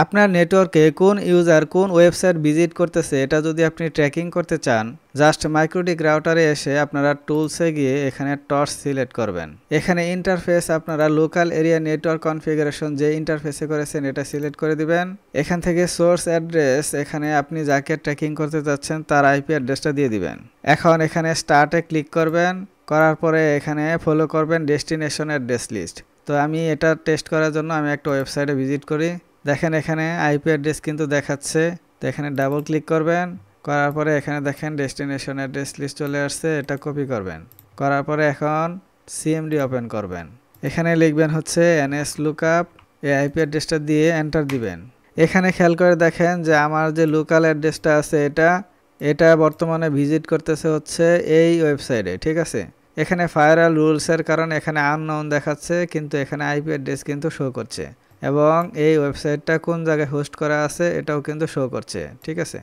আপনার নেটওয়ার্কে কোন ইউজার কোন ওয়েবসাইট ভিজিট করতেছে এটা যদি আপনি ট্র্যাকিং করতে চান, জাস্ট মাইক্রোটিক রাউটারে এসে আপনারা টুলসে গিয়ে এখানে টর্চ সিলেক্ট করবেন। এখানে ইন্টারফেস আপনারা লোকাল এরিয়া নেটওয়ার্ক কনফিগারেশন যে ইন্টারফেসে করেছেন এটা সিলেক্ট করে দিবেন। এখান থেকে সোর্স অ্যাড্রেস, এখানে আপনি যাকে ট্র্যাকিং করতে চাচ্ছেন তার আইপি অ্যাড্রেসটা দিয়ে দিবেন। এখন এখানে স্টার্টে ক্লিক করবেন, করার পরে এখানে ফলো করবেন ডেস্টিনেশন অ্যাড্রেস লিস্ট। তো আমি এটা টেস্ট করার জন্য আমি একটা ওয়েবসাইটে ভিজিট করি। দেখেন এখানে আইপি অ্যাড্রেস কিন্তু দেখাচ্ছে, তো এখানে ডাবল ক্লিক করবেন। করার পরে এখানে দেখেন ডেস্টিনেশন অ্যাড্রেস লিস্ট চলে আসছে, এটা কপি করবেন। করার পরে এখন সিএমডি ওপেন করবেন। এখানে লিখবেন হচ্ছে এনএস লুকআপ, এই আইপি অ্যাড্রেসটা দিয়ে এন্টার দিবেন। এখানে খেয়াল করে দেখেন যে আমার যে লোকাল অ্যাড্রেসটা আছে এটা বর্তমানে ভিজিট করতেছে হচ্ছে এই ওয়েবসাইটে, ঠিক আছে। এখানে ফায়ারওয়াল রুলসের কারণে এখানে আননোন দেখাচ্ছে, কিন্তু এখানে আইপি অ্যাড্রেস কিন্তু শো করছে এবং এই ওয়েবসাইটটা কোন জায়গায় হোস্ট করা আছে এটাও কিন্তু শো করছে, ঠিক আছে।